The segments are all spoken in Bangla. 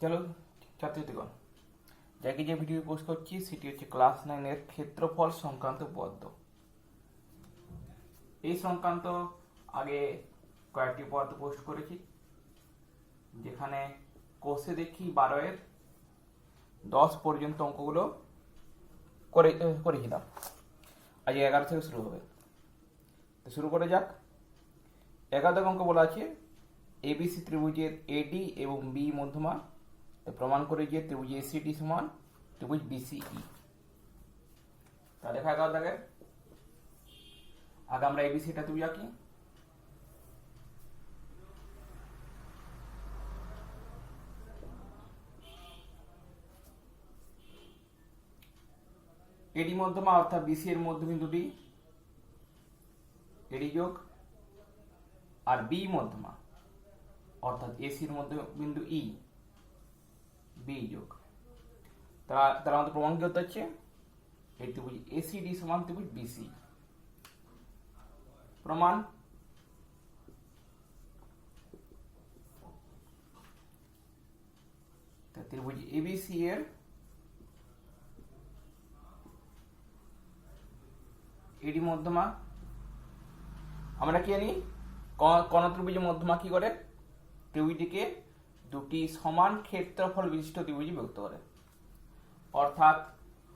চলো ছাত্রছাত্রীগণ, যাকে যে ভিডিও পোস্ট করছি সেটি হচ্ছে ক্লাস 9-এর ক্ষেত্রফল সংক্রান্ত পদ্য। এই সংক্রান্ত আগে কয়েকটি পদ্য পোস্ট করেছি, যেখানে কোষে দেখি 12-এর 10 পর্যন্ত অঙ্কগুলো করেছিলাম। আজ 11 থেকে শুরু হবে, তো শুরু করে যাক। 11 অঙ্ক বলা আছে এবিসি ত্রিভুজের এডি এবং বি মধ্যমা প্রমাণ করে যে ত্রিভুজ এসিডি সমান ত্রিভুজ বিসিই। তা দেখা 11 দাগের আগে আমরা এবিসিটা ত্রিভুজ আঁকি। এডি মধ্যমা অর্থাৎ বিসি এর মধ্যবিন্দুটি এডি যোগ, আর বি মধ্যমা অর্থাৎ এসির মধ্যবিন্দু ই বি যোগ। তারা আমাদের প্রমাণ করতে হচ্ছে এই ত্রিভুজ এসিডি সমান ত্রিভুজ বিসি। প্রমাণ ত্রিভুজ এবিসি এর এডি মধ্যমা আমরা কি জানি, কোন ত্রিভুজের মধ্যমা কি করে? ত্রিভুজটিকে দুটি সমান ক্ষেত্রফল বিশিষ্ট ত্রিভুজে বিভক্ত করে, অর্থাৎ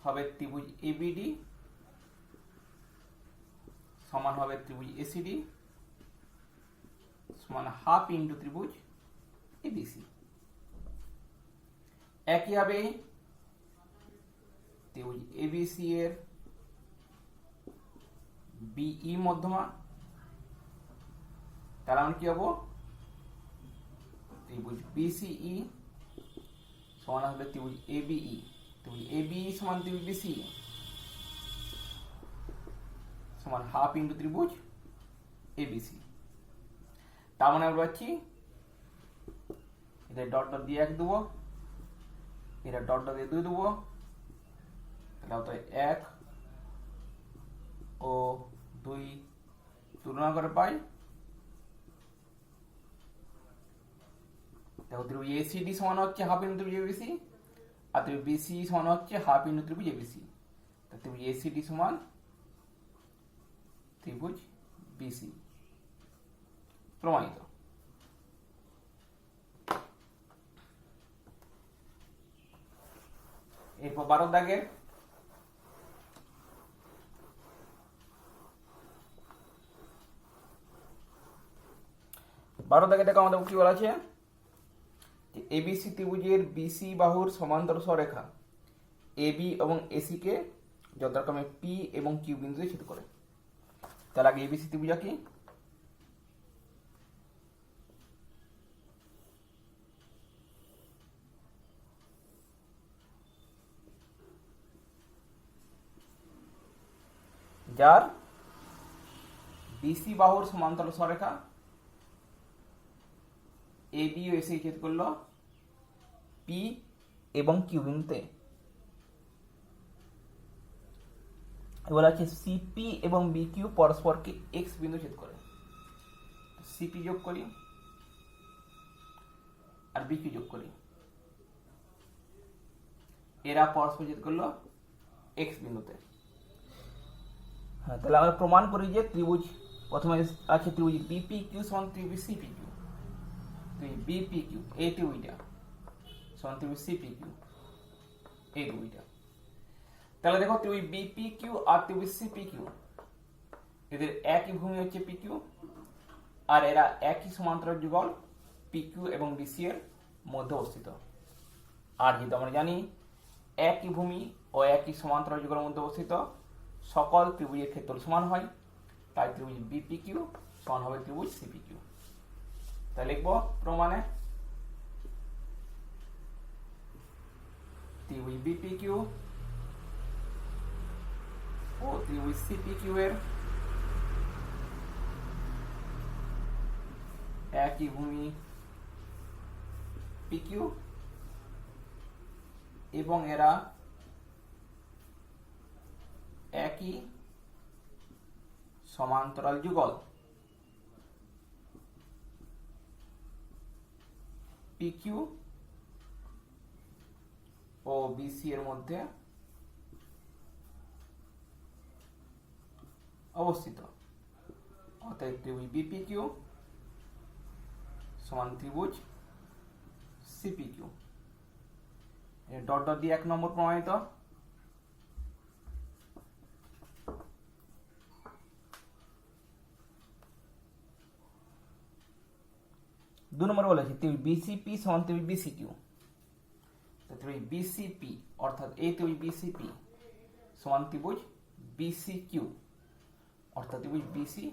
হবে ত্রিভুজ এবিডি সমান হবে ত্রিভুজ এসিডি সমান হাফ ইন্টু ত্রিভুজ এবিসি। একইভাবে ত্রিভুজ এবিসি এর বিই মধ্যমা, তাহলে আমরা কি হবো? ত্রিভুজ বিসিই সমান হবে ত্রিভুজ এবিই। ত্রিভুজ এবিই সমান ত্রিভুজ বিসিই সমান হাফ ইন্টু ত্রিভুজ এবিসি। তার মানে আমরা পাচ্ছি এটা ডট ডট দিয়ে 1 দেবো, এটা ডট ডট দিয়ে 2 দেবো, তাহলে অতএব 1 ও 2 তুলনা করে পাই দেখো ত্রিভুজ এসিডি সমান হচ্ছে হাফ ইন্টু ত্রিভুজ এবিসি, আর ত্রিভুজ বিসি সমান হচ্ছে হাফ ইন্টু ত্রিভুজ এবিসি। তা ত্রিভুজ এসিডি সমান ত্রিভুজ বিসি প্রমাণিত। এরপর 12 দাগের দেখো আমাদের কি বলা আছে, এবিসি ত্রিভুজের বিসি বাহুর সমান্তর সরেখা এবি এবং এসি কে যথাক্রমে পি এবং কিউ বিন্দুতে ছেদ করে। তার আগে এবিসি ত্রিভুজ আঁকি। যার বিসি বাহুর সমান্তর সরেখা এবি ও এসি ছেদ করলো পি এবং কিউ বিন্দুতে। বলা আছে সিপি এবং বিকিউ পরস্পরকে এক্স বিন্দু ছেদ করে। সিপি যোগ করি আর বিকিউ যোগ করি, এরা পরস্পর ছেদ করলো এক্স বিন্দুতে। হ্যাঁ, তাহলে আমরা প্রমাণ করি যে ত্রিভুজ প্রথমে আছে ত্রিভুজ বিপি কিউ সমান ত্রিভুজ সিপি কিউ। বিপি কিউ এই ত্রিভুজটা সমান ত্রিভুজ সিপি কিউ এই ত্রিভুজটা। তাহলে দেখো ত্রিভুজ বিপি কিউ আর ত্রিভুজ সিপি কিউ এদের একই ভূমি হচ্ছে পি কিউ, আর এরা একই সমান্তরাল যুগল পি কিউ এবং বিসি এর মধ্যে অবস্থিত। আর যেহেতু আমরা জানি একই ভূমি ও একই সমান্তরাল যুগলের মধ্যে অবস্থিত সকল ত্রিভুজের ক্ষেত্রফল সমান হয়, তাই ত্রিভুজ বিপি কিউ সমান হবে ত্রিভুজ সিপি কিউ। তাহলে লিখবো প্রমাণে ত্রিভুজ বিপি কিউ ও ত্রিভুজ সিপি কিউ এর একই ভূমি পি কিউ এবং এরা একই সমান্তরাল যুগল পি কিউ ও বিসি এর মধ্যে অবস্থিত। অতএব ত্রিভুজ বিপি কিউ সমান ত্রিভুজ সিপি কিউ। ডট ডট দিয়ে 1 নম্বর প্রমাণিত। দু নম্বর বলেছে ত্রিভুজ বিসিপি সমান ত্রিভুজ বিসি কিউ। ত্রিভুজ বিসিপি অর্থাৎ এই ত্রিভুজ বিসিপি সমান ত্রিভুজ বিসি কিউ অর্থাৎ ত্রিভুজ বিসি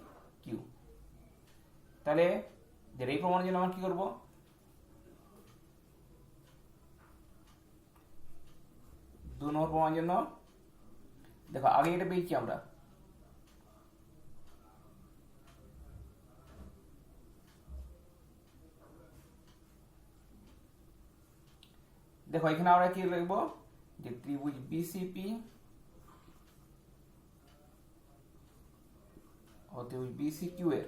কিউ। তাহলে এই প্রমাণের জন্য আমরা কি করব, দু নম্বর প্রমাণের জন্য দেখো আগে এটা পেয়েছি আমরা, দেখো এখানে আমরা কি লিখবো যে ত্রিভুজ বিসিপি ও ত্রিভুজ বিসি কিউ এর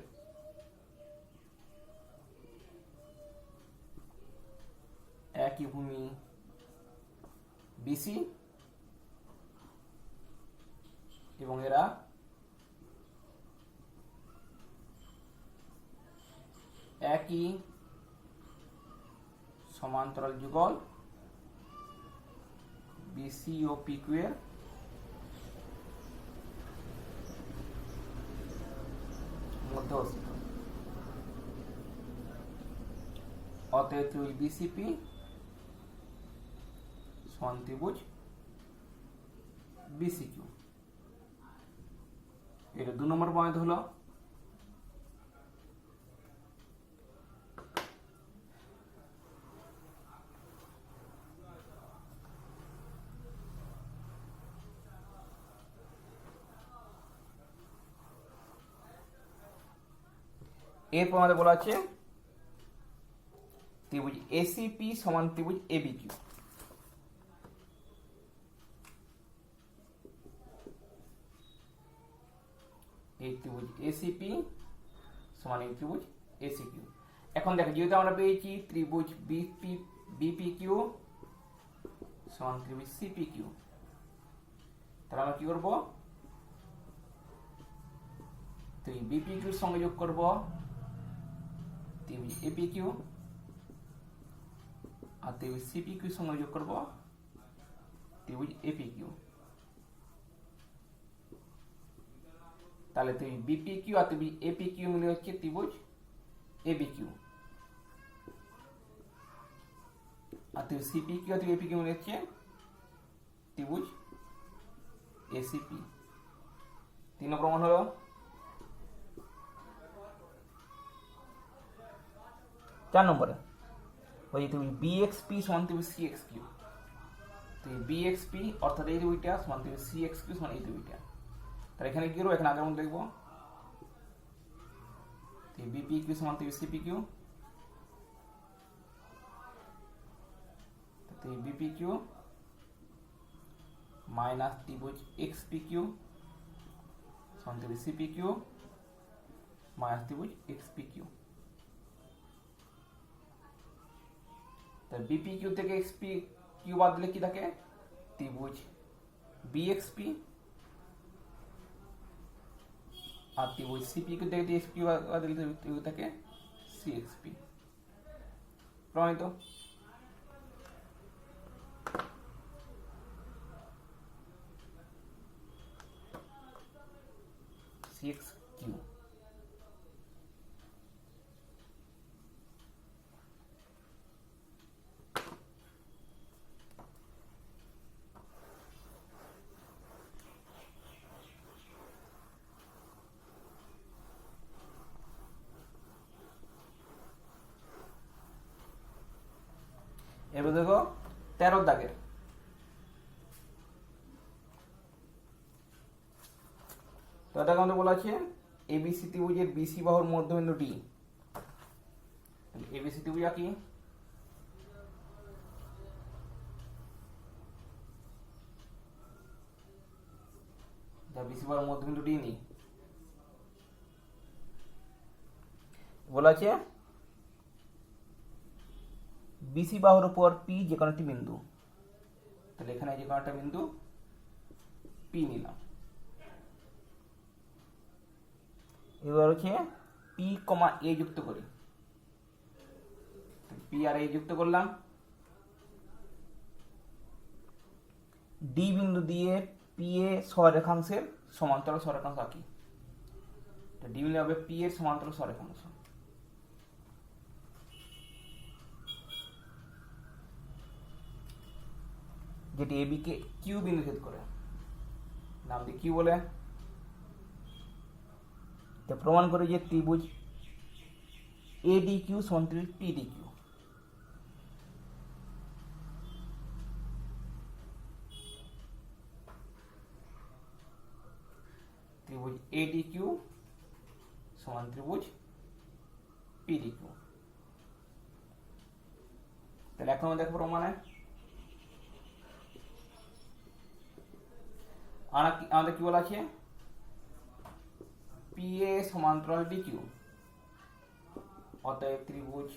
একই ভূমি বিসি এবং এরা একই সমান্তরাল যুগল বিসি ও পিকিউ এর মধ্যে অবস্থিত। অতএব ত্রিভুজ বিসিপি সমান ত্রিভুজ বিসি কিউ। এটা দু নম্বর পয়েন্ট হলো। এরপর আমাদের বলা আছে ত্রিভুজ এসিপি সমান ত্রিভুজ এবি কিউ। এই ত্রিভুজ এসিপি সমান এই ত্রিভুজ এসি কিউ। এখন দেখো যেহেতু আমরা পেয়েছি ত্রিভুজ বিপি কিউ সমান ত্রিভুজ সিপি কিউ, তাহলে আমরা কি করব, ত্রিভুজ বিপি কিউর সঙ্গে যোগ করব ত্রিভুজ এপি কিউ আর ত্রিভুজ সিপি কিউর সঙ্গে যোগ করব ত্রিভুজ এপি কিউ। তাহলে ত্রিভুজ বিপি কিউ আর ত্রিভুজ এপি কিউ মিলে হচ্ছে ত্রিভুজ এবি কিউ, আর ত্রিভুজ সিপি কিউ আর ত্রিভুজ এপি কিউ মিলে হচ্ছে ত্রিভুজ এসিপি। 3 নম্বর প্রমাণ হলো। 4 নম্বরে ওই ত্রিভুজ বিএক্সপি সমান ত্রিভুজ সিএক্স কিউ। ত্রিভুজ বিএক্সপি অর্থাৎ এই দুইটা সমান ত্রিভুজ সিএক্স কিউ সমান এই দুইটা। তাহলে এখানে কি করবো, এখানে আগের মধ্যে লিখবো বিপি কিউ সমান ত্রিভুজ CP Q, BP Q minus ত্রিভুজ এক্সপি কিউ সমান ত্রিভুজ সিপি কিউ মাইনাস ত্রিভুজ এক্সপি কিউ। বিপি কিউ থেকে এক্সপি কিউ বাদ দিলে কি থাকে, ত্রিভুজ বিএক্সপি, আর ত্রিভুজ সিপি কিউ থেকে এক্সপি বাদ দিলে ত্রিভুজ থাকে সিএক্সপি। প্রমাণিত। CX Q. এবার দেখো 13 দাগের তো এটা আমাদের বলা আছে এবিসি ত্রিভুজের বিসি বাহুর মধ্যবিন্দু ডি। এবিসি ত্রিভুজ কি, বিসি বাহুর মধ্যবিন্দু ডি নি বলা আছে বিসি বাহুর উপর পি যে কোনো একটি বিন্দু, তাহলে এখানে যে কোনো একটা বিন্দু পি নিলাম। এবার হচ্ছে পি কমা এ যুক্ত করি, পি আর এ যুক্ত করলাম। ডি বিন্দু দিয়ে পি এ সরেখাংশের সমান্তরাল সরেখাংশ আঁকি। ডি বিন্দু হবে পি এর সমান্তরাল সরেখাংশ। যেটি এবি কে কিউ বিন্দু ছেদ করে, নাম দিয়ে কিউ বলে। প্রমাণ করি যে ত্রিভুজ এডি কিউ সমান ত্রিভুজ পিডি কিউ। ত্রিভুজ এডি কিউ সমান ত্রিভুজ পিডি কিউ। তাহলে এখন দেখো প্রমাণে আমাদের কি বলা আছে, পি এ সমান্তরাল ডি কিউ, অতএব ত্রিভুজ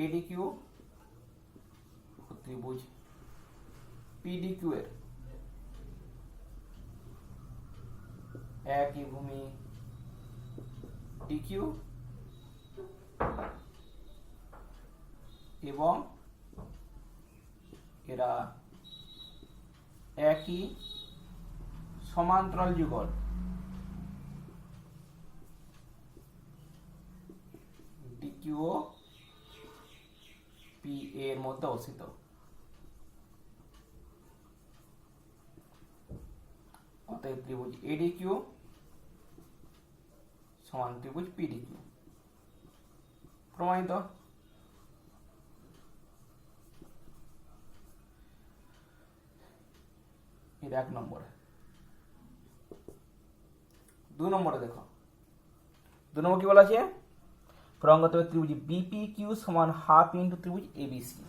এডি কিউ ত্রিভুজ পিডি কিউ এর একই ভূমি ডি কিউ এবং এরা একই সমান্তরাল যুগল ডিকিউ ও পি এর মধ্যে অবস্থিত। অতএব ত্রিভুজ এডি কিউ সমান ত্রিভুজ পিডি কিউ। প্রমাণিত। এটা 1 নম্বরে। 2 নম্বরে দেখো, 2 নম্বর কি বলা আছে, প্রমাণগত ত্রিভুজ বিপি কিউ সমান হাফ ইন্টু ত্রিভুজ এবিসি।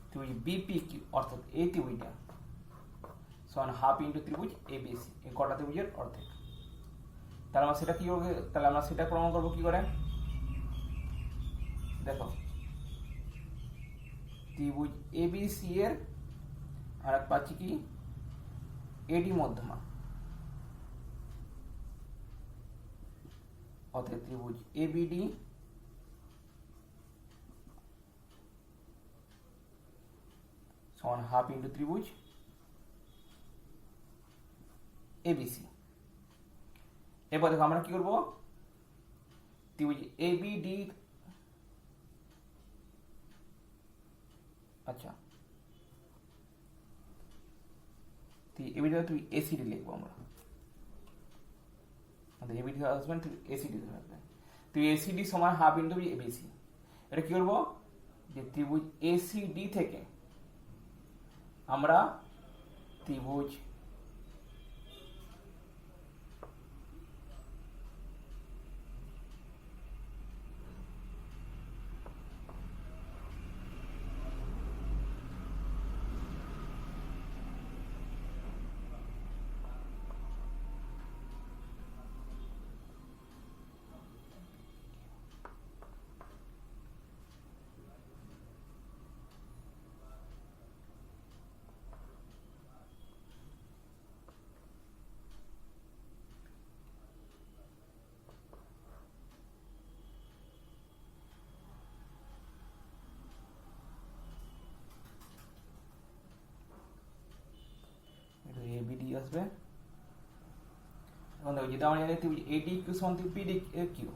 ত্রিভুজ বিপি কিউ অর্থাৎ এই ত্রিভুজটা সমান হাফ ইন্টু ত্রিভুজ এবিসি, এই কটা ত্রিভুজের অর্ধেক। তাহলে আমরা সেটা কি করবো, তাহলে আমরা সেটা প্রমাণ করবো কি করে, দেখো ত্রিভুজ এবিসি এর আর এক পাচ্ছি কি এডি মধ্যমা, অতএব ত্রিভুজ এবিডি সমান হাফ ইন্টু ত্রিভুজ এবিসি। এবার দেখো আমরা কি করবো, ত্রিভুজ এবিডি, আচ্ছা এবিডি তুই এসিডি লিখবো আমরা, এবিডি আসবেন তুই এসিডি আসবেন, তুই এসিডি সমান হাফ ইন্টু এবিসি। এটা কি করবো, যে ত্রিভুজ এসিডি থেকে আমরা ত্রিভুজ এবিডি আসবে। এখন দেখো যেটা আমরা জানি ত্রিভুজ এডি কিউ সমান ত্রিভুজ পিডি কিউ,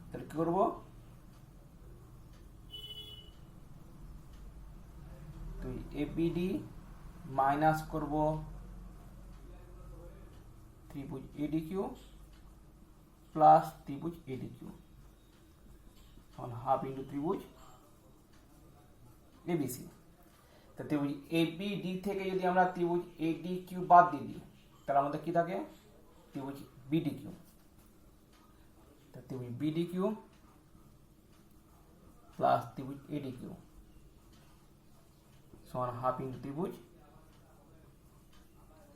তাহলে কি করবো, তুই এবিডি মাইনাস করবো ত্রিভুজ এডি কিউ প্লাস ত্রিভুজ এডি কিউ সমান হাফ ইন্টু ত্রিভুজ এবিসি। তা ত্রিভুজ এবিডি থেকে যদি আমরা ত্রিভুজ এডি কিউ বাদ দিয়ে দিই তাহলে আমাদের কি থাকে, ত্রিভুজ বিডি কিউ। ত্রিভুজ বিডি কিউ প্লাস ত্রিভুজ এডি কিউ সমান হাফ ইন্টু ত্রিভুজ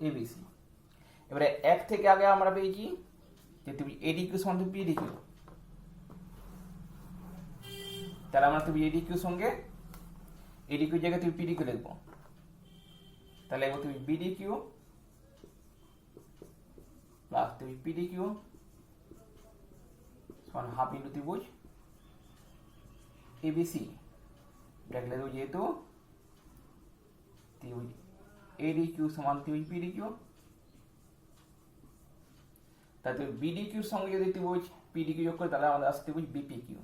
এবিসি। এবারে এক থেকে আগে আমরা পেয়েছি যে ত্রিভুজ এডি কিউ সমান পিডি কিউ, তাহলে আমরা ত্রিভুজ এডি কিউ সঙ্গে এডি কিউ জায়গায় তুমি পিডি কিউ লিখবো, তাহলে লিখবো তুমি বিডি কিউ প্লাস তুমি পিডি কিউ সমান হাফ ইন্টু ত্রিভুজ এবিসি, দেখলে দেবো যেহেতু ত্রিভুজ এডি কিউ সমান ত্রিভুজ পিডি কিউ, তাহলে বিডি কিউর সঙ্গে যদি ত্রিভুজ পিডি কিউ যোগ করে তাহলে আমাদের আসছে ত্রিভুজ বিপি কিউ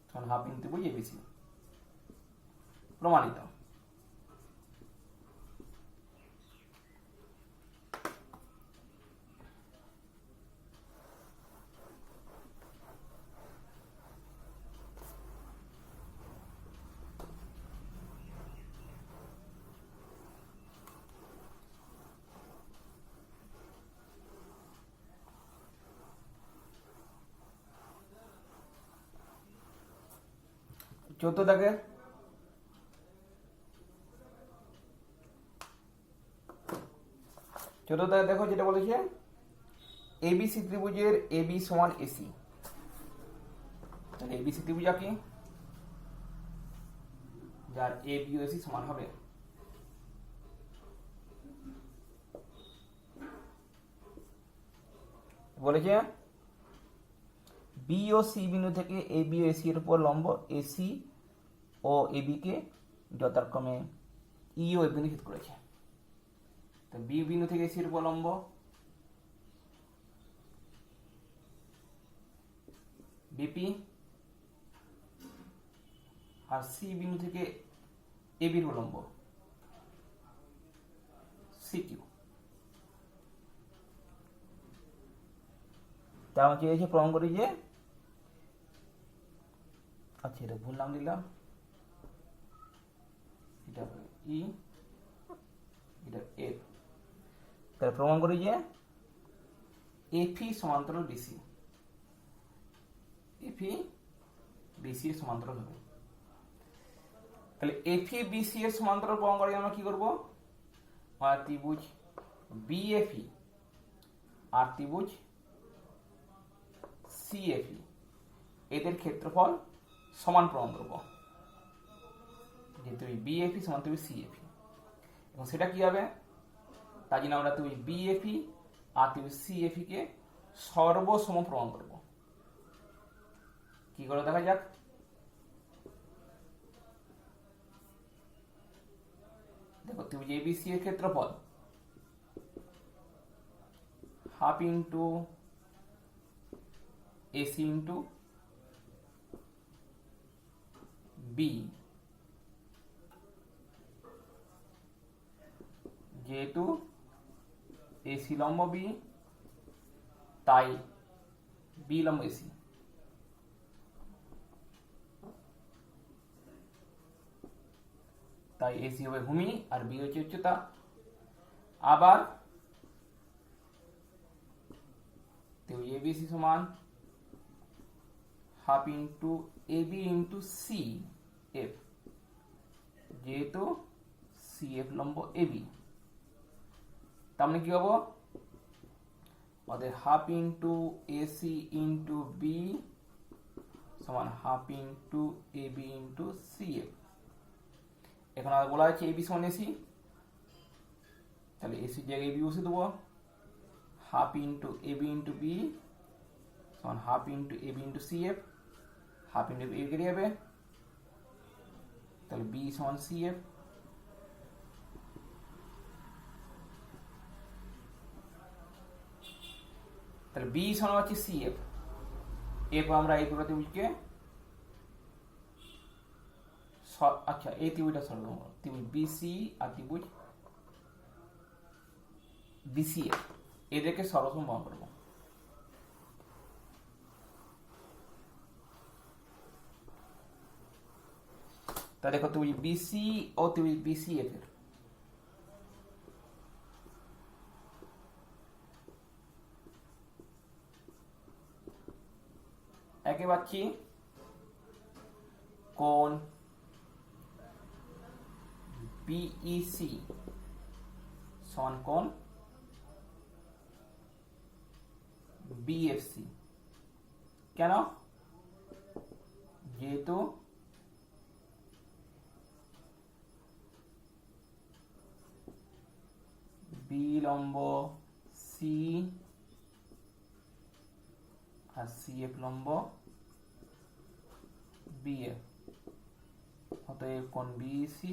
সমান হাফ ইন্টু ত্রিভুজ এবিসি। প্রমাণিত। চতুর্থ দাগের দেখো যেটা বলেছে এবিসি ত্রিভুজের এবি সমান এসি, তাহলে এবিসি ত্রিভুজ আঁকি যার এবি ও এসি সমান হবে। বলেছে বি ও সি বিন্দু থেকে এবি ও এসি এর উপর লম্ব এসি ও এবি কে যথাক্রমে ই ও বিন্দু ছেদ করেছে। তো বি বিন্দু থেকে এসি এর উপর লম্ব বিপি আর সি বিন্দু থেকে এবির লম্ব সিকিউ। তা আমি চেয়েছি প্রমাণ করি যে, আচ্ছা এটা ভুল নাম দিলাম, এটা ই এটা এফ, তাহলে প্রমাণ করি যে এফি সমান্তরাল বিসি, এফি বিসি এর সমান্তরাল হবে। তাহলে এফি বিসি এর সমান্তরাল প্রমাণ করার জন্য আমরা কি করব, ত্রিভুজ বিএফই আর ত্রিভুজ সিএফই এদের ক্ষেত্রফল সমান প্রমাণ করব, যেহেতু বিএফই সমান ত্রিভুজ সিএফই, এবং সেটা কি হবে, তার জন্য আমরা ত্রিভুজ বিএফই আর ত্রিভুজ সিএফই কে সর্বসম প্রমাণ করব। কি করে দেখা যাক, দেখো ত্রিভুজ এবিসি এর ক্ষেত্রফল half into AC into B, যেহেতু এসি লম্ব বি তাই বি লম্ব এসি, তাই এসি হবে ভূমি আর বি হচ্ছে উচ্চতা। আবার এবিসি সমান half into AB into C F, যেহেতু সি এফ লম্ব এবি, তার মানে কি হবো, আমাদের half into AC into B সমান half into AB into C F. এখন আর বলা হচ্ছে এবি সমান এসি, তাহলে এসির জায়গায় এবি বসে দেবো, half into AB into B সমান half into AB into C F, half into AB কেটে যাবে, তাহলে বি সমান সি এফ। তাহলে বি সমান হচ্ছে সি এফ, এফ আমরা এই দুটো ত্রিভুজকে, আচ্ছা এই ত্রিভুজটা সরলম, ত্রিভুজ বিসি আর ত্রিভুজ বিসিএফ এদেরকে সর্বসম প্রমাণ করব। তা দেখো ত্রিভুজ বিসি ও ত্রিভুজ বিসিএফ এর একে পাচ্ছি কোণ বিইসি সমান কোণ বিএফসি। কেন? যেহেতু বি লম্ব সি আর সি এফ লম্ব বি এফ, অতএব কোণ বিসি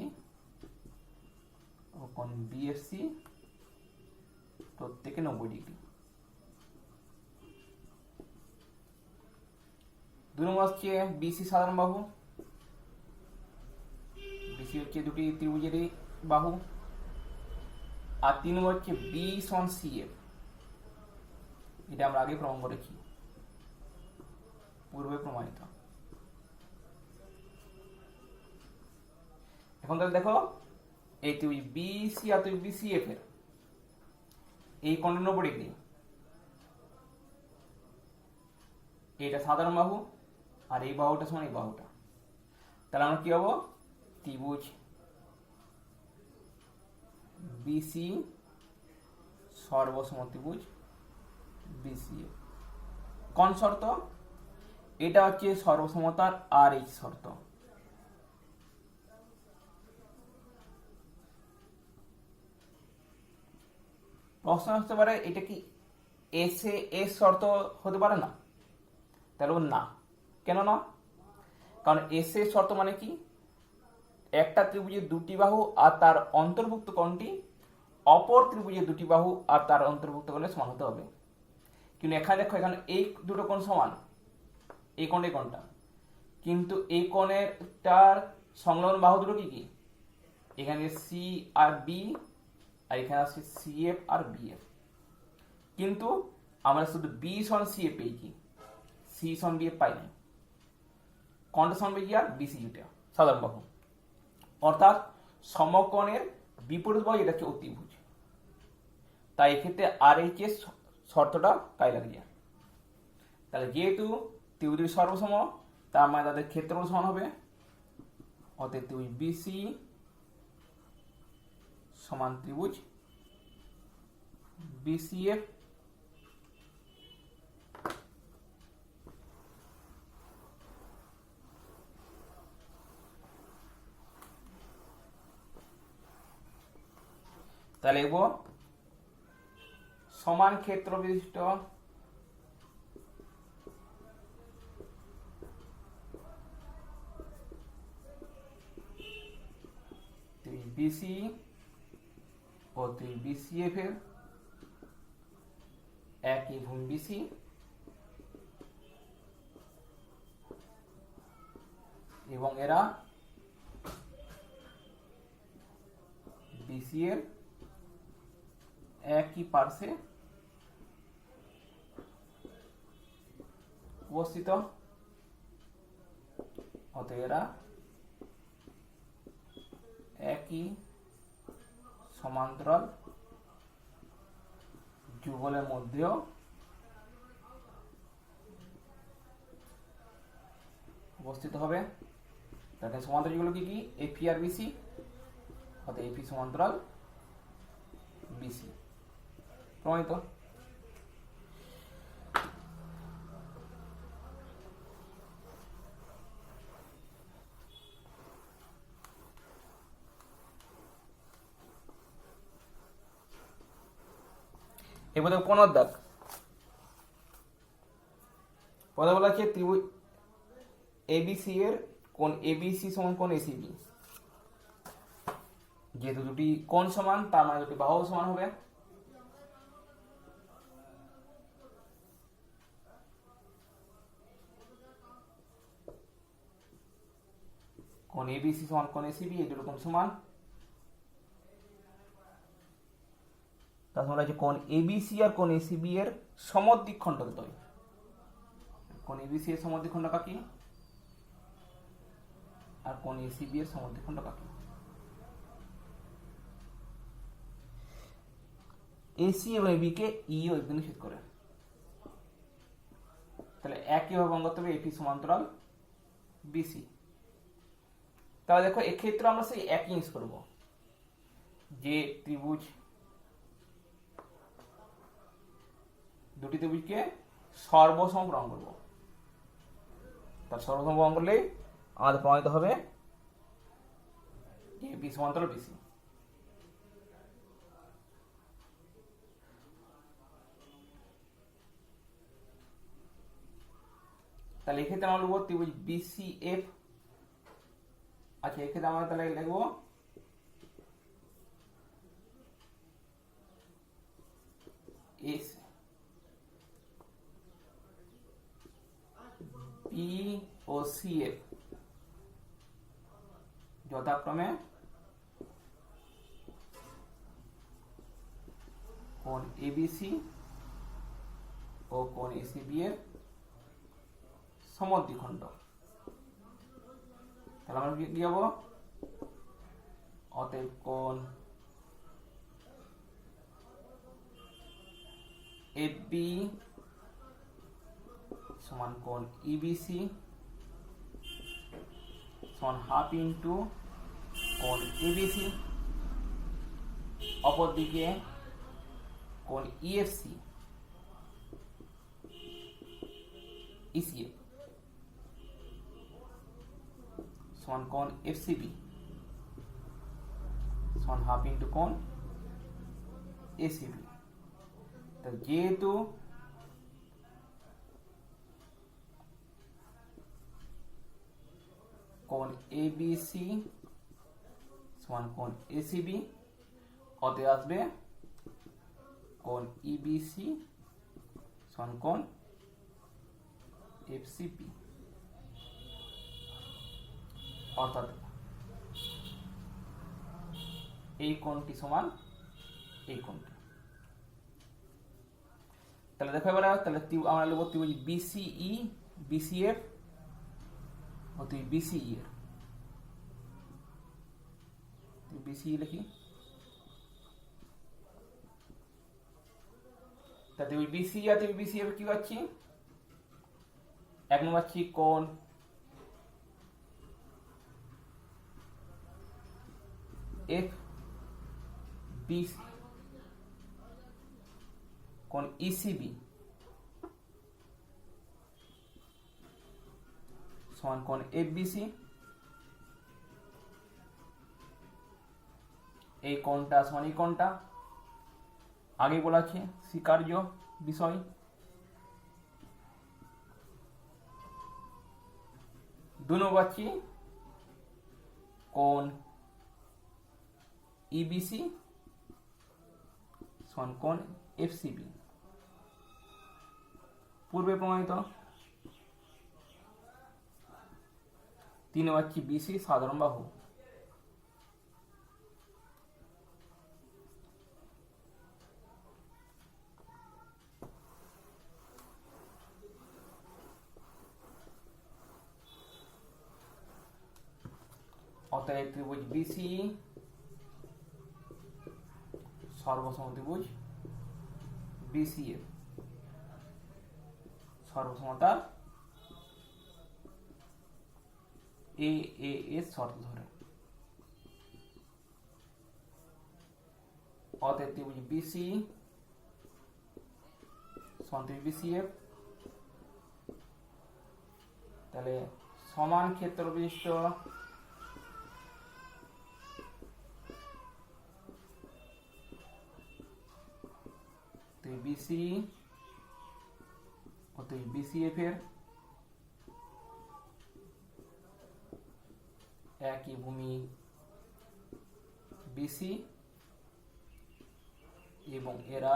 ও কোণ বিএফসি প্রত্যেকে 90 ডিগ্রি। 2 নম্বর হচ্ছে বিসি সাধারণ বাহু। বিসি হচ্ছে দুটি ত্রিভুজেরই বাহু। আর 3 নম্বর হচ্ছে বি সমান সিএফ, এটা আমরা আগে প্রমাণ করেছি, পূর্বে প্রমাণিত। এখন তাহলে দেখো এই ত্রিভুজ বিসি আর ত্রিভুজ বিসিএফ এর এই কোণের 90 ডিগ্রি, এটা সাধারণ বাহু আর এই বাহুটা সমান এই বাহুটা, তাহলে আমরা কি পাবো? ত্রিভুজ বিসি সর্বসম ত্রিভুজ বিসিএফ। কোন শর্ত? এটা হচ্ছে সর্বসমতার আর এই শর্ত। প্রশ্ন আসতে পারে এটা কি এস শর্ত হতে পারে না? তাহলে না। কেন না? কারণ এস এর শর্ত মানে কি, একটা ত্রিভুজের দুটি বাহু আর তার অন্তর্ভুক্ত কোণটি অপর ত্রিভুজের দুটি বাহু আর তার অন্তর্ভুক্ত কোণের সমান হতে হবে। কিন্তু এখানে দেখো, এখানে এই দুটো কোণ সমান, এই কোণ এই কোণটা, কিন্তু এই কোণেরটার সংলগ্ন বাহু দুটো কি কি? এখানে সি আর বি, আর এখানে আছে সিএফ আর বিএফ। কিন্তু আমরা শুধু বি সমান সিএফ পেয়েছি, সি সমান বিএফ পাই নাই। কোণটা সমান পেয়েছি আর বিসি জুটে সাধারণ বাহু, অর্থাৎ সমকোণের বিপরীত বাহু এটা হচ্ছে অতিভুজ। তাই এক্ষেত্রে আর এইচ এর শর্তটা কাজে লাগে যায়। তাহলে যেহেতু ত্রিভুজের সর্বসম, তার মানে তাদের ক্ষেত্রফল সমান হবে, অতএব ত্রিভুজ বিসি সমান ত্রিভুজ বিসিএফ। তাহলে লিখব সমান ক্ষেত্র বিশিষ্ট বিসি ও বিসিএফ এর একই ভূমি বিসি এবং এরা বিসি এর একই পার্শ্বে অবস্থিত, অতএব এরা একই সমান্তরাল যুগলের মধ্যেও অবস্থিত হবে। তাহলে সমান্তরাল যুগল কি কি? এপি আর বিসি, অর্থাৎ এপি সমান্তরাল বিসি। প্রমাণিত। এবার দেখো 15 দাগ। পদে বলা আছে ত্রিভুজ এবিসি এর কোণ এবিসি সমান কোণ এসিবি। যেহেতু দুটি কোণ সমান, তার মানে দুটি বাহু সমান হবে। কোণ এবিসি সমান কোণ এসিবি, এই দুটো কোণ সমান। তাহলে আছে কোণ এবিসি আর কোণ এসিবি এর সমদ্বিখণ্ড হতে হবে। কোণ এবিসি এর সমদ্বিখণ্ড কাকে আর কোণ এসিবি এর সমদ্বিখণ্ড কাকে? এসি এবং এবি কে ই ও বিন্দু ছেদ করে। তাহলে একইভাবে অঙ্গ করতে হবে এপি সমান্তরাল বিসি। তাহলে দেখো এক্ষেত্রে আমরা সেই একই ইউজ করব, যে ত্রিভুজ ত্রিভুজকে সর্বসম প্রমাণ করব। তার সর্বসম প্রমাণ করলেই আমাদের প্রমাণিত হবে এবি সমান্তরাল বিসি। তাহলে এক্ষেত্রে আমরা লিখবো ত্রিভুজ বিসিএফ। আচ্ছা, এক্ষেত্রে আমরা তাহলে লিখবো এস পি ও সিএফ যথাক্রমে কোণ এবিসি ও কোণ এসিবি এর সমদ্বিখণ্ড। তাহলে আমরা কি যাবো, অতএব কোণ এফবি সমান কোণ ইবিসি সমান হাফ ইন্টু কোণ এবিসি, অপরদিকে কোণ ইএফসি ইসিএফ সমান কোণ এফসিবি সমান হাফ ইন্টু কোণ এসিবি। তো যেহেতু কোণ এবিসি সমান কোণ এসিবি, অতএব আসবে কোণ ইবিসি সমান কোণ এফসিপি, অর্থাৎ এই কোণটি সমান এই কোণটি। তাহলে দেখো এবার, তাহলে আমরা লিখব ত্রিভুজ বিসিই বিসিএফ ও ত্রিভুজ বিসিই এর বিসিই লিখি। তা ত্রিভুজ বিসিই আর ত্রিভুজ বিসিএফ কি পাচ্ছি, এক নম্বর পাচ্ছি কোণ এফ বিসি, কোণ ইসিবি সমান কোণ এফবিসি। এই কোণটা সমান এই কোণটা, আগে বলা আছে স্বীকার্য বিষয়। দু নম্বর পাচ্ছি কোণ ইবিসি সমান কোণ এফসিবি, পূর্বে প্রমাণিত। তিন নম্বর পাচ্ছি বিসি সাধারণ বাহু। অতএব ত্রিভুজ বিসি সর্বসম ত্রিভুজ বিসিএফ সর্বসমতা এ এর শর্ত ধরে। অতএব ত্রিভুজ বিসি সমান ত্রিভুজ বিসিএফ, তাহলে সমান ক্ষেত্র বিশিষ্ট বিসি ও বিসিএফ এর একই ভূমি বিসি এবং এরা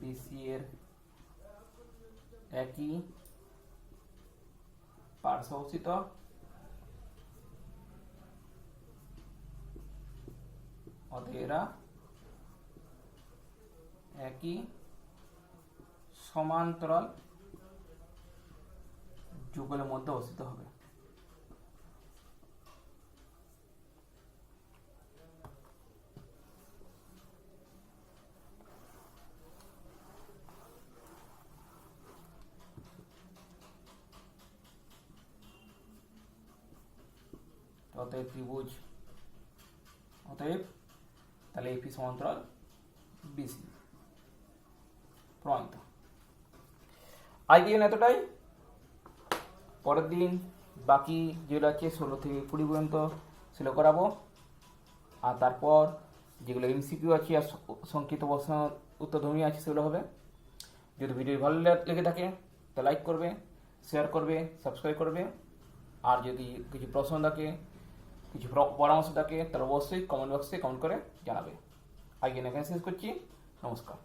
বিসি এর একই পার্শ্ব অবস্থিত, অতএব এরা একই সমান্তরাল যুগলের মধ্যে অবস্থিত হবে। অতএব ত্রিভুজ, অতএব তাহলে এপি সমান্তরাল বিসি প্রমাণিত। আজকে এতটাই। পরের দিন বাকি যেগুলো আছে 16 থেকে 20 পর্যন্ত সেগুলো করাবো। আর তারপর যেগুলো এমসিকিউ আছে আর সংক্ষিপ্ত প্রশ্ন উত্তরধর্মী আছে সেগুলো হবে। যদি ভিডিও ভালো লেগে থাকে তো লাইক করবে, শেয়ার করবে, সাবস্ক্রাইব করবে। আর যদি কিছু প্রশ্ন থাকে, কিছু পরামর্শ থাকে তাহলে অবশ্যই কমেন্ট বক্সে কমেন্ট করে জানাবে। আজকে এখানে শেষ করছি। নমস্কার।